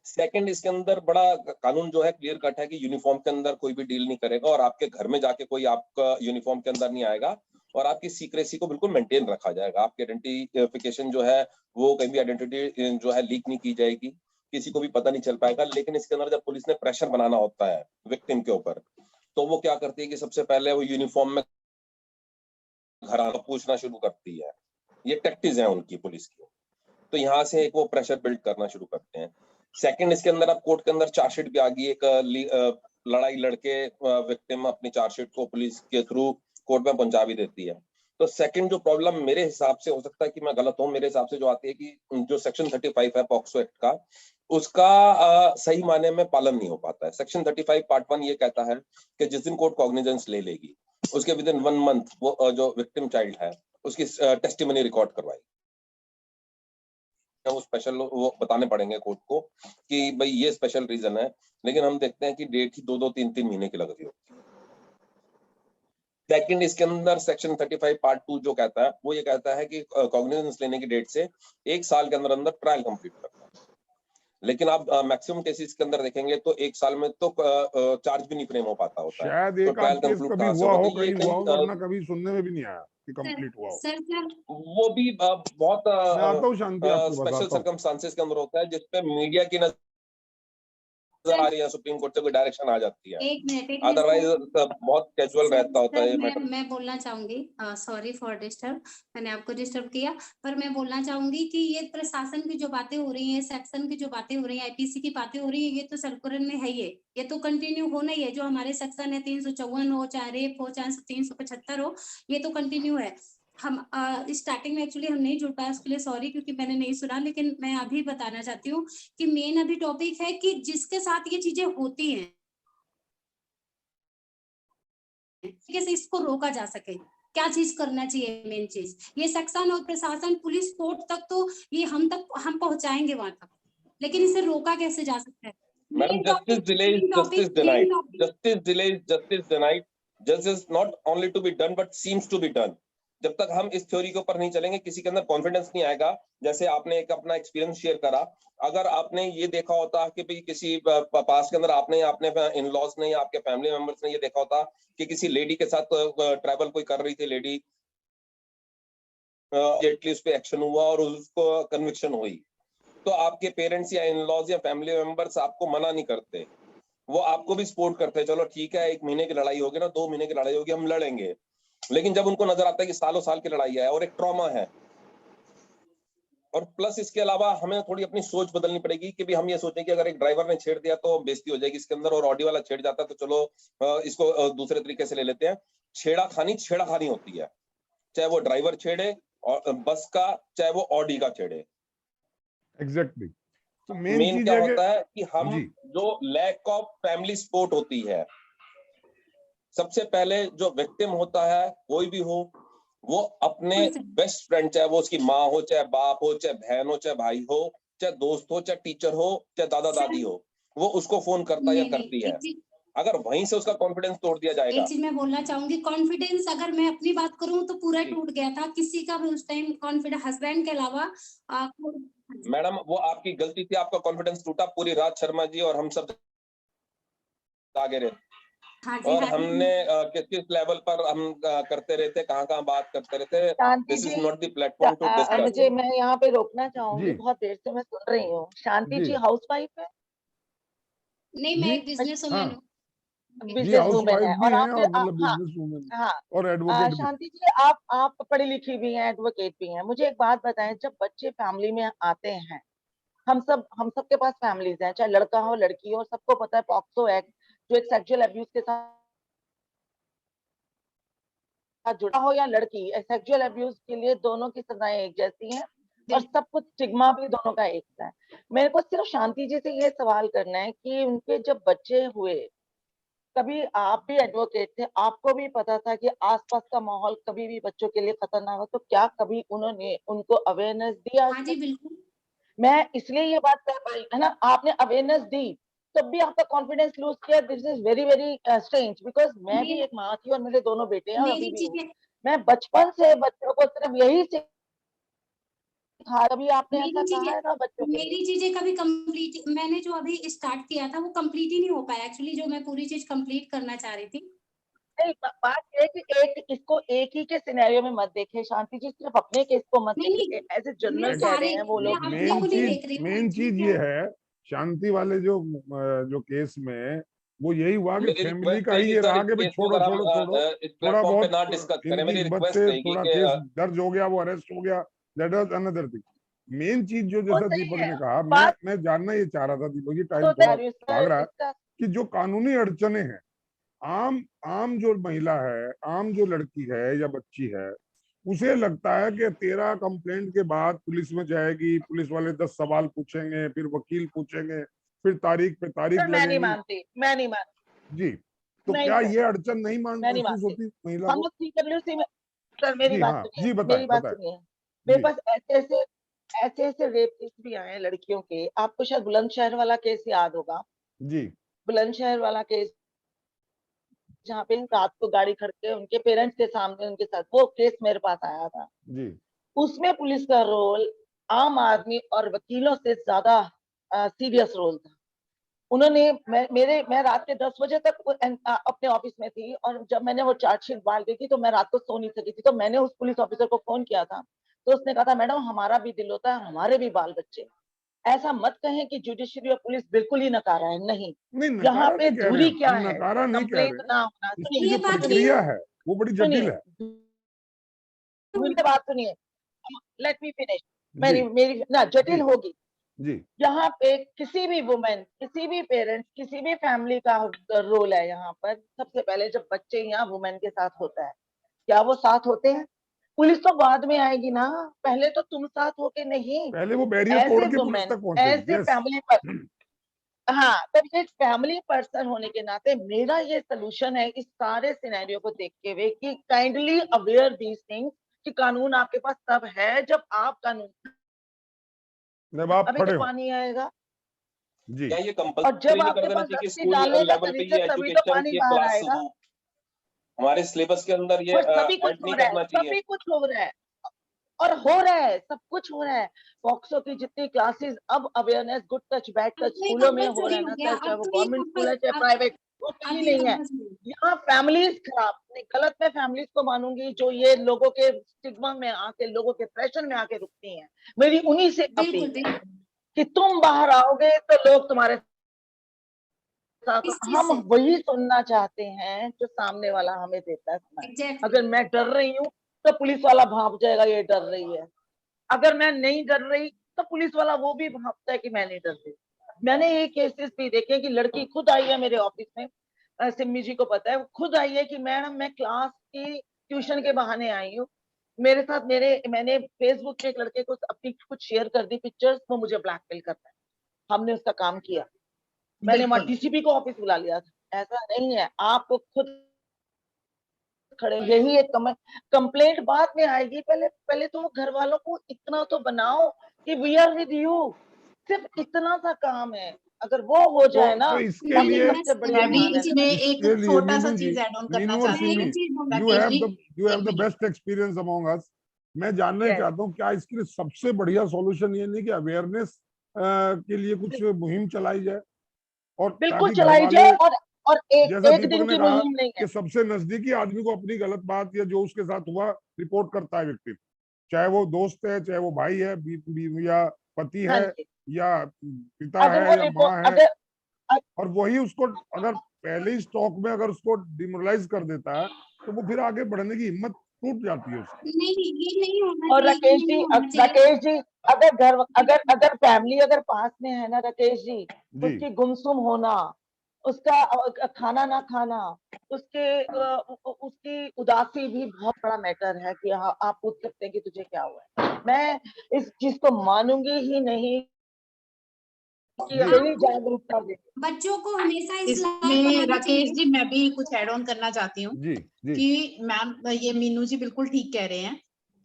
सेकंड, इसके अंदर बड़ा कानून जो है क्लियर कट है कि यूनिफॉर्म के अंदर कोई भी डील नहीं करेगा, और आपके घर में जाके कोई आपका यूनिफॉर्म के अंदर नहीं आएगा, और आपकी सीक्रेसी को बिल्कुल मेंटेन रखा जाएगा। आपकी आइडेंटिफिकेशन जो है वो कहीं भी आइडेंटिटी जो है लीक नहीं की जाएगी, किसी को भी पता नहीं चल पाएगा। लेकिन इसके अंदर जब पुलिस ने प्रेशर बनाना होता है विक्टिम के ऊपर, तो वो क्या करती है कि सबसे पहले वो यूनिफॉर्म में घर आकर पूछना शुरू करती है। ये टैक्टिस है उनकी पुलिस की। तो यहाँ से एक वो प्रेशर बिल्ड करना शुरू करते हैं। सेकंड, इसके अंदर आप कोर्ट के अंदर चार्जशीट भी आ गई, एक लड़ाई लड़के विक्टिम अपनी चार्जशीट को पुलिस के थ्रू कोर्ट में पहुंचा भी देती है। तो सेकंड जो प्रॉब्लम मेरे हिसाब से, हो सकता है कि मैं गलत हूं, मेरे हिसाब से जो आती है कि जो सेक्शन 35 है पॉक्सो एक्ट का, उसका सही माने में पालन नहीं हो पाता है। सेक्शन 35 पार्ट 1 ये कहता है कि जिस दिन कोर्ट कॉग्निजेंस ले लेगी, उसके विद इन 1 month वो जो विक्टिम चाइल्ड है उसकी टेस्टिमनी रिकॉर्ड करवाई। वो स्पेशल वो बताने पड़ेंगे कोर्ट को कि भाई ये स्पेशल रीजन है, लेकिन हम देखते हैं कि डेट ही 2-2 3-3 महीने की लग रही होती है। सेकंड, इसके अंदर सेक्शन 35 पार्ट 2 जो कहता है वो ये कहता है कि कॉग्निजेंस लेने की डेट से 1 साल के अंदर अंदर ट्रायल कंप्लीट करना है। लेकिन आप मैक्सिमम केसेस के अंदर देखेंगे तो 1 साल में तो चार्ज भी नहीं फ्रेम हो पाता होता है। शायद तो एक ट्रायल आध केस कंक्लूड कभी कहाँ से हुआ होगा? हो, तो ये कहीं हुआ हो, कहीं वरना कभी सुनने में भी नहीं आया कि कंप्लीट हुआ हो। सर वो भी बहुत मैं आता हूँ शांति आपके पास, स्पेशल आता हूँ। सर्कमस्टांसेस के अंदर होता है जिसपे मीडिया की नजर आ रही है, सुप्रीम कोर्ट से कोई डायरेक्शन आ जाती है। एक मिनट अदरवाइज बहुत कैजुअल रहता होता है ये सर, मैटर। मैं बोलना चाहूंगी, सॉरी फॉर डिस्टर्ब, मैंने आपको डिस्टर्ब किया, पर मैं बोलना चाहूंगी कि ये प्रशासन की जो बातें हो रही हैं, सेक्शन की जो बातें हो रही हैं, आईपीसी की बातें हो रही है, ये तो सर्कुलर में है ही है, ये तो कंटिन्यू होना ही है। जो हमारे सेक्शन है 354 हो, चाहे रेप हो, चाहे 375 हो, ये तो कंटिन्यू है। हम स्टार्टिंग में एक्चुअली हम नहीं जुड़ पाए, उसके लिए सॉरी, क्योंकि मैंने नहीं सुना, लेकिन मैं अभी बताना चाहती हूँ कि मेन अभी टॉपिक है कि जिसके साथ ये चीजें होती हैं कैसे इसको रोका जा सके, क्या चीज करना चाहिए। मेन चीज ये सेक्शन और प्रशासन, पुलिस, कोर्ट तक तो ये हम पहुंचाएंगे वहां तक, लेकिन इसे रोका कैसे जा सकता है। Madam, justice delays justice denied, justice delays justice denied, justice not only to be done but seems to be done. जब तक हम इस थ्योरी के ऊपर नहीं चलेंगे, किसी के अंदर कॉन्फिडेंस नहीं आएगा। जैसे आपने एक अपना एक्सपीरियंस शेयर करा, अगर आपने ये देखा होता कि भाई किसी पास के अंदर आपने इन लॉज ने या आपके फैमिली मेंबर्स ने ये देखा होता कि किसी लेडी के साथ ट्रैवल कोई कर रही थी लेडी, एटलीस्ट उस पे एक्शन हुआ और उसको कन्विक्शन हुई, तो आपके पेरेंट्स या इन लॉज या फैमिली मेंबर्स आपको मना नहीं करते, वो आपको भी सपोर्ट करते हैं। चलो ठीक है, 1 महीने की लड़ाई होगी ना, 2 महीने की लड़ाई होगी, हम लड़ेंगे। लेकिन जब उनको नजर आता है कि सालों साल की लड़ाई है और एक ट्रॉमा है, और प्लस इसके अलावा हमें थोड़ी अपनी सोच बदलनी पड़ेगी कि भी हम ये सोचें कि अगर एक ड्राइवर ने छेड़ दिया तो बेइज्जती हो जाएगी इसके अंदर, और ऑडी वाला छेड़ जाता है तो चलो इसको दूसरे तरीके से ले लेते हैं। छेड़ाखानी होती है, चाहे वो ड्राइवर छेड़े और बस का, चाहे वो ऑडी का छेड़े। एग्जैक्टली। तो मेन चीज क्या है होता है कि हम जी। जो लैक ऑफ फैमिली सपोर्ट होती है, सबसे पहले जो विक्टिम होता है कोई भी हो, वो अपने बेस्ट फ्रेंड, चाहे वो उसकी माँ हो, चाहे बाप हो, चाहे बहन हो, चाहे भाई हो, चाहे दोस्त हो, चाहे टीचर हो, चाहे दादा दादी हो, वो उसको फोन करता या करती है। अगर वहीं से उसका कॉन्फिडेंस तोड़ दिया जाएगा। एक चीज मैं बोलना चाहूंगी, कॉन्फिडेंस अगर मैं अपनी बात करूं तो पूरा टूट गया था, किसी का भी उस टाइम कॉन्फिडेंस, हस्बैंड के अलावा। मैडम, वो आपकी गलती थी, आपका कॉन्फिडेंस टूटा। पूरी रात शर्मा जी और हम सब आगे रहे, और हमने किस लेवल पर हम करते रहते, कहाँ बात करते रहते। शांति दिस इज जी, not the platform to discuss. मुझे, मैं यहाँ पे रोकना चाहूंगी, जी। बहुत देर से मैं सुन रही हूँ। शांति जी। जी हाउसवाइफ है? नहीं, मैं जी? एक बिजनेस हाँ। वुमेन हूँ। जी, बिजनेस हाउस वुमेन वाइफ है, भी और हैं आप और मतलब हाँ बिजनेस वुमेन हाँ और एडवोकेट भी। शांति जी, आप पढ़ी लिखी भी हैं, एडवोकेट भी हैं। मुझे एक बात बताएं, जब बच्चे फैमिली में आते हैं, हम सब के पास फैमिलीज हैं, चाहे लड़का हो लड़की हो, सबको पता है पॉक्सो एक्ट जो एक सेक्सुअल अब्यूज के साथ जुड़ा हो, या लड़की, सेक्सुअल अब्यूज के लिए दोनों की सजाएं एक जैसी हैं, और सब कुछ स्टिग्मा भी दोनों का एक सा है। मेरे को सिर्फ शांति जी से ये सवाल करना है कि उनके जब बच्चे हुए, कभी आप भी एडवोकेट थे, आपको भी पता था कि आसपास का माहौल कभी भी बच्चों के लिए खतरनाक हो, तो क्या कभी उन्होंने उनको अवेयरनेस दिया? हाँ जी, बिल्कुल। मैं इसलिए ये बात कर पाई है ना, आपने अवेयरनेस दी, तब भी आपका कॉन्फिडेंस लूज किया। This is very very strange, because मैं भी एक माँ थी और मेरे दोनों बेटे हैं और अभी मेरी भी हूँ। चीजें मैं बचपन से बच्चों को सिर्फ यही सिखा, कभी आपने ऐसा मेरी कहा है ना बच्चों के लिए? मेरी चीजें कभी कंप्लीट, मैंने जो अभी स्टार्ट किया था वो कंप्लीट ही नहीं हो पाया एक्चुअली, जो मैं पूरी चीज कंप्लीट करना चाह रही थी। नहीं, बात ये है कि एक इसको एक ही के सिनेरियो में मत देखे शांति जी, सिर्फ अपने केस को मत नहीं देखे, एज ए नहीं, मैं जनरल कह रहे सारे, हैं वो मैं लोग भी। अपने को नहीं देख रही हूँ। मेन चीज ये है शांति वाले जो केस में वो यही हुआ कि मेरी फैमिली रिक्वेस्ट का ही रहेगी ये सर, रहा इस कि भाई केस को छोड़ो अगर हम छोड़ो छोड़ो, इस थोड़ा प्लेटफॉर्म पे बहुत ना डिस्कस करें। इनकी मेरी हिम्मत रिक्वेस्ट से रहेगी थोड़ा कि केस दर्ज हो गया, वो अरेस्ट हो गया, that was another thing. Main चीज जो वो जैसा सही दीपक है, ने कहा, बात मैं जानना ये चाह रहा था दीपक जी, टाइम तो थोड़ा सर भाग रहा है, इसका कि जो कानूनी अड़चने हैं, आम आम जो महिला है, आम जो लड़की है या बच्ची है, उसे लगता है कि तेरा कंप्लेंट के बाद पुलिस में जाएगी, पुलिस वाले 10 सवाल पूछेंगे, फिर वकील पूछेंगे, फिर तारीख पे तारीख सर मैं नहीं लगेंगी। मानती, मैं नहीं मानती। जी, तो नहीं क्या सर, ये अड़चन नहीं मैं नहीं महसूस मानती। होती महिला हम को? CWC में, सर मेरी जी बात हाँ, सुनिए, जी बताएं मेरी बात बताएं। सुनिए। मेरे जी पास ऐसे रेप केस भी आए हैं लड़कियों के। आपको शायद बुलंदशहर वाला केस याद होगा, जी बुलंदशहर वाला केस, जहाँ पे रात को गाड़ी खड़ के उनके पेरेंट्स के सामने उनके साथ, वो केस मेरे पास आया था। जी उसमें पुलिस का रोल आम आदमी और वकीलों से ज्यादा सीरियस रोल था। उन्होंने मैं रात के 10 बजे तक अपने ऑफिस में थी, और जब मैंने वो चार्जशीट डाल दी थी तो मैं रात को सो नहीं सकी थी। तो मैंने उस पुलिस ऑफिसर को फोन किया था, तो उसने कहा था मैडम हमारा भी दिल होता है, हमारे भी बाल बच्चे। ऐसा मत कहें कि जुडिशरी और पुलिस बिल्कुल ही नकारा है, नहीं। नहीं, यहाँ नकारा पे नहीं कह रहे धुरी क्या हम है, नकारा नहीं कह कंप्लेंट रहे, ना होना। इसकी ये जो बात प्रक्रिया है वो बड़ी जटिल सुनिए, है। मेरी बात सुनिए, लेट मी फिनिश। जी मेरी ना जटिल जी होगी। जी यहाँ पे किसी भी वुमेन, किसी भी पेरेंट्स, किसी भी फैमिली का रोल है यहाँ पर। सबसे पहले जब बच्चे यहाँ वुमेन के साथ होता है, क्या वो साथ होते हैं? पुलिस तो बाद में आएगी ना, पहले तो तुम साथ होके नहीं। पहले वो बैरियर एज तोड़ ए के पुलिस वुमेन, तक पहुंचेगी। एज ए यस फैमिली पर, हाँ, तब एक फैमिली पर्सन होने के नाते मेरा ये सोल्यूशन है इस सारे सिनेरियो को देखते हुए कि काइंडली अवेयर दीज थिंग्स, कि कानून आपके पास तब है जब आप कानून, जब आप अभी खड़े तो हो। पानी आएगा, जी क्या ये और कंपल्सरी जब नहीं कर आपके देना पास चाहिए कि रस्सी स्कूल डालने का लेवल पे तरीका, ये तभी तो एजुकेशन पानी की बाहर क्लास आएगा। हो, हमारे सिलेबस के अंदर ये बस सभी कुछ ऐड हो नहीं रहा है, करना चाहिए? सभी कुछ हो रहा है, और हो रहा है, सब कुछ हो रहा है। पॉक्सो की जितनी क्लासेस, अब अवेयरनेस, गुड टच बैड अब टच तो ये स्कूलों में हो रहा कंपल्सरी है हो ना गया, सर, चाहे अब वो तो ये गवर्नमेंट स्कूल है चाहे अब प्राइवेट, वो कहीं अब ये नहीं है। कंपल्सरी। यहाँ फैमिलीज खराब, नहीं गलत, मैं फैमिलीज को मानूंगी जो ये लोगों के स्टिग्मा में आके, लोगों के प्रेशर में आके रुकती हैं। मेरी उन्हीं से बिल्कुल अपील है बिल्कुल। कि तुम बाहर आओगे तो लोग तुम्हारे साथ, इस चीज हम से वही सुनना चाहते हैं जो सामने वाला हमें देता है सुनाई। एग्जैक्टली अगर मैं डर रही हूँ तो पुलिस वाला भाप जाएगा ये डर रही है, अगर मैं नहीं डर रही तो पुलिस वाला वो भी भापता है कि मैं नहीं डर रही। मैंने ये केसेस भी देखे कि लड़की खुद आई है मेरे ऑफिस में, सिम्मी जी को पता है, वो खुद आई है कि मैडम मैं क्लास की ट्यूशन के बहाने आई हूँ, मेरे साथ मैंने फेसबुक पे एक लड़के को अपनी कुछ शेयर कर दी पिक्चर्स, वो मुझे ब्लैकमेल करता है। हमने उसका काम किया, मैंने वहां बिल्कुल DCP को ऑफिस बुला लिया था। ऐसा नहीं है, आपको खुद खड़े, यही एक कंप्लेंट बाद में आएगी, पहले पहले तो घर वालों को इतना तो बनाओ कि वी आर विद यू। सिर्फ इतना सा काम है, अगर वो हो जाए ना, तो इसके नहीं बाकी लिए, मैं सबसे बड़ी मैं भी अमानत इसमें है। एक इसके लिए छोटा सा मीनू जी, चीज ऐड ऑन करना मीनू और चाहती मैं सिमी, एक चीज हूँ। यू राकेश हैव जी द यू हैव एक the minute, best experience among us. मैं जानना यस, चाहता हूँ क्या इसके लिए सबसे बढ़िया सॉल्यूशन ये नहीं कि अवेयरनेस के लिए कुछ मुहिम चलाई जाए, और बिल्कुल ताकि घर चलाई वाले, जाए, और एक जैसा एक दीपक दिन ने की कहा मुहिम नहीं है। कि सबसे नजदीकी आदमी को अपनी गलत बात या जो उसके साथ हुआ रिपोर्ट करता है व्यक्ति, चाहे वो दोस्त है, चाहे वो भाई है, या पति हाँ है, जी, या पिता अगर वो है, या माँ रिपोर्ट, है, अगर और वही उसको अगर पहले ही स्टॉक में अगर उसको डिमोरलाइज कर देता है तो वो फिर आगे बढ़ने की हिम्मत टूट जाती है उसकी। नहीं ये नहीं होना और चाहिए, ये राकेश नहीं जी, होना चाहिए। राकेश जी, अगर फैमिली अगर पास में है ना राकेश जी, जी उसकी गुमसुम होना, उसका खाना ना खाना, उसकी उदासी भी बहुत बड़ा मैटर है कि हाँ, आप पूछ सकते हैं कि तुझे क्या हुआ है। मैं इस चीज को मानूंगी ही नहीं कि जी यही जागरूकता दे। बच्चों को हमेशा इस लायक इसमें बनाना राकेश चाहिए। जी मैं भी कुछ ऐड ऑन करना चाहती हूँ जी जी कि मैम ये मीनू जी बिल्कुल ठीक कह रहे हैं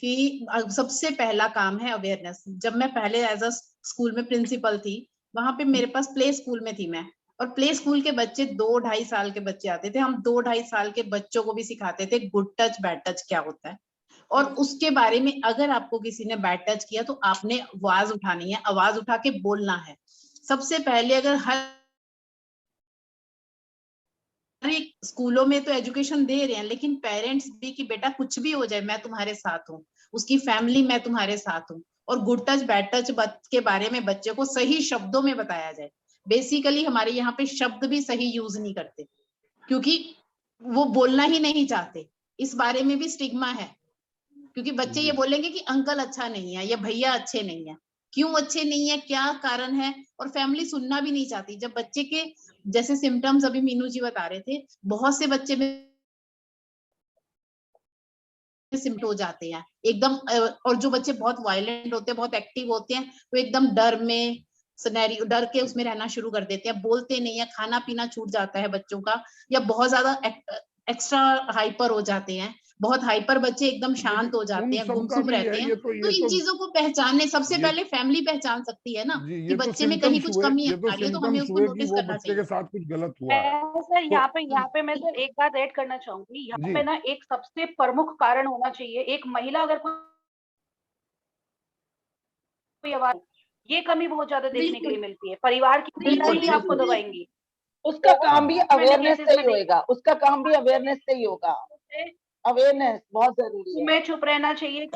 कि सबसे पहला काम है अवेयरनेस। जब मैं पहले एज अ स्कूल में प्रिंसिपल थी, वहां पे मेरे पास प्ले स्कूल में थी मैं, और प्ले स्कूल के बच्चे 2-2.5 साल के बच्चे आते थे। हम 2-2.5 साल के बच्चों को भी सिखाते थे गुड टच बैड टच क्या होता है, और उसके बारे में अगर आपको किसी ने बैड टच किया तो आपने आवाज उठानी है, आवाज उठा के बोलना है। सबसे पहले अगर हर एक स्कूलों में तो एजुकेशन दे रहे हैं, लेकिन पेरेंट्स भी कि बेटा कुछ भी हो जाए मैं तुम्हारे साथ हूँ, उसकी फैमिली मैं तुम्हारे साथ हूँ, और गुड टच बैड टच के बारे में बच्चे को सही शब्दों में बताया जाए। बेसिकली हमारे यहाँ पे शब्द भी सही यूज नहीं करते क्योंकि वो बोलना ही नहीं चाहते। इस बारे में भी स्टिग्मा है क्योंकि बच्चे ये जी बोलेंगे कि अंकल अच्छा नहीं है या भैया अच्छे नहीं है। क्यों अच्छे नहीं है, क्या कारण है, और फैमिली सुनना भी नहीं चाहती। जब बच्चे के जैसे सिम्टम्स अभी मीनू जी बता रहे थे, बहुत से बच्चे में सिम्टम हो जाते हैं एकदम, और जो बच्चे बहुत वायलेंट होते हैं, बहुत एक्टिव होते हैं, वो एकदम डर में सिनेरियो, डर के उसमें रहना शुरू कर देते हैं, बोलते नहीं है, खाना पीना छूट जाता है बच्चों का, या बहुत ज्यादा एक्स्ट्रा हाइपर हो जाते हैं, बहुत हाइपर बच्चे एकदम शांत हो जाते उन हैं, सबका गुमसुम भी रहते है, हैं। तो इन चीजों को पहचानने सबसे ये- पहले फैमिली पहचान सकती है ना, जी, कि ये तो बच्चे में कहीं सिम्टम्स कुछ हुए, कमी ये आ तो रही है, तो हमें सिम्टम्स उसको हुए कि नोटिस वो करना बच्चे के चाहिए। साथ कुछ गलत हुआ है। मैं सर तो यहाँ पे मैं सर एक बात ऐड करना चाहूंगी, यहाँ जी। पे ना एक सबसे प्रमुख कारण होना चाहिए, एक महिला अगर कोई आवाज, ये कमी बहुत ज्यादा देखने के लिए बिल्कुल मिलती है, परिवार की महिला बिल्कुल ही आपको बिल्कुल दबाएंगी। उसका बहुत काम भी मैंने अवेयरनेस केसेस से में ही होएगा, उसका काम भी अवेयरनेस से ही होगा। अवेयरनेस बहुत जरूरी है। तुम्हें चुप रहना चाहिए, ये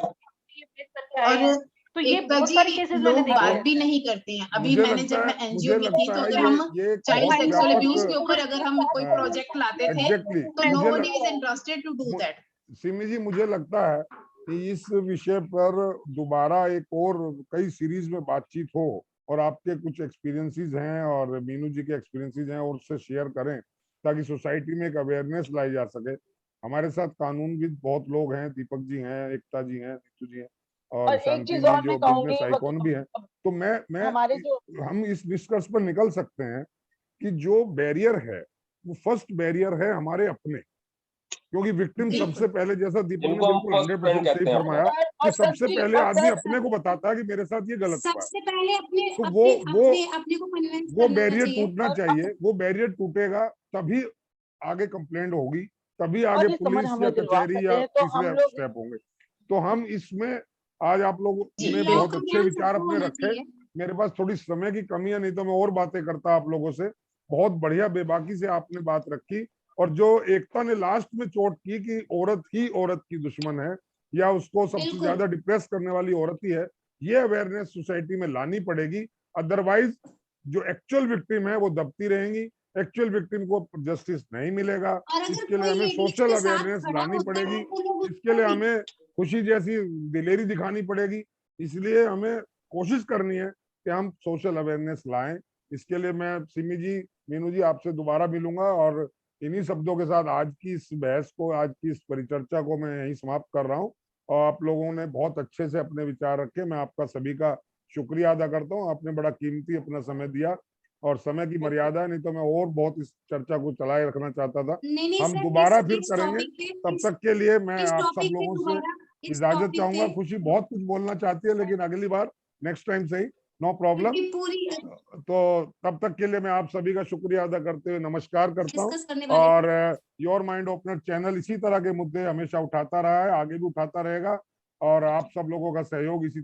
फेस करके आए और हैं, तो ये एकता बहुत जी, सारे केसेस मैंने लोग देखे बात हैं। भी नहीं करते हैं। अभी मैंने जब मैं एनजीओ में थी, तो अगर हम ये एक चाइल्ड बहुत सेक्सुअल अब्यूज के व्यापक, ऊपर अगर हम कोई प्रोजेक्ट लाते थे, एग्जैक्टली तो nobody is interested to do that. Simi ji, मुझे लगता है कि इस विषय पर दोबारा एक और कई सीरीज में बातचीत हो, और आपके कुछ एक्सपीरियंसेस हैं और मीनू जी के एक्सपीरियंसेस हैं, और उससे शेयर करें, ताकि सोसाइटी में एक अवेयरनेस लाई जा सके। हमारे साथ कानूनविद बहुत लोग हैं, दीपक जी हैं, एकता जी हैं, नीतू जी हैं, और और एक शांति चीज जी और मैं जो कहूंगी, बिजनेस आइकॉन भी हैं। तो मैं हमारे जो हम इस निष्कर्ष पर निकल सकते हैं कि जो बैरियर है, वो फर्स्ट बैरियर है हमारे अपने, क्योंकि विक्टिम सबसे पहले, जैसा दीपक ने जिनको हम बिल्कुल फर्स्ट 100% फ्रेंड सही कहते हैं फरमाया, कि और सबसे सबकी पहले और आदमी सर अपने को बताता है कि मेरे साथ ये गलत हुआ है। सबसे पहले अपने तो अपने वो अपने अपने को कन्विंस वो करना बैरियर चाहिए। टूटना चाहिए। वो बैरियर टूटेगा तभी आगे कंप्लेंट होगी, तभी आगे और ये समझ पुलिस या हमें दिलवा कचहरी सके या तो हम तीसरे लोग स्टेप होंगे। तो हम इसमें आज आप लोगों ने लॉ बहुत का अच्छे ज्ञान विचार सबको अपने होना रखे। चाहिए। मेरे पास थोड़ी समय की कमी है, नहीं तो मैं और बातें करता आप लोगों से। बहुत बढ़िया बेबाकी से आपने बात रखी, और जो एकता ने लास्ट में चोट की कि औरत ही औरत की दुश्मन है, या उसको सबसे बिल्कुल। ज्यादा डिप्रेस करने वाली औरत ही है, ये अवेयरनेस सोसाइटी में लानी पड़ेगी। अदरवाइज जो एक्चुअल विक्टिम है वो दबती रहेंगी, एक्चुअल विक्टिम को जस्टिस नहीं मिलेगा। और अगर इसके लिए कोई हमें लेडीज सोशल के साथ अवेयरनेस खड़ा लानी होता पड़ेगी, है तो लोग इसके उसको लिए हमें खुशी जैसी दिलेरी दिखानी पड़ेगी। इसलिए हमें कोशिश करनी है कि हम सोशल अवेयरनेस लाएं। इसके लिए मैं सिमी जी, मीनू जी, आपसे दोबारा मिलूंगा, और इन्हीं शब्दों के साथ आज की इस बहस को, आज की इस परिचर्चा को मैं यहीं समाप्त कर रहा हूँ। और आप लोगों ने बहुत अच्छे से अपने विचार रखे, मैं आपका सभी का शुक्रिया अदा करता हूँ। आपने बड़ा कीमती अपना समय दिया, और समय की मर्यादा है, नहीं तो मैं और बहुत इस चर्चा को चलाए रखना चाहता था। नहीं हम सर, दोबारा फिर इस करेंगे। टॉपिक पे तब तक के लिए मैं इस आप सब टॉपिक पे लोगों से दोबारा इस इजाजत टॉपिक चाहूंगा। पे खुशी बहुत कुछ बोलना चाहती है, लेकिन अगली बार, नेक्स्ट टाइम सही, नो प्रॉब्लम। क्योंकि पूरी तो तब तक के लिए मैं आप सभी का शुक्रिया अदा करते हुए नमस्कार करता हूँ। डिस्कस करने वाले और योर माइंड ओपनर चैनल इसी तरह के मुद्दे हमेशा उठाता रहा है, आगे भी उठाता रहेगा, और आप सब लोगों का सहयोग इसी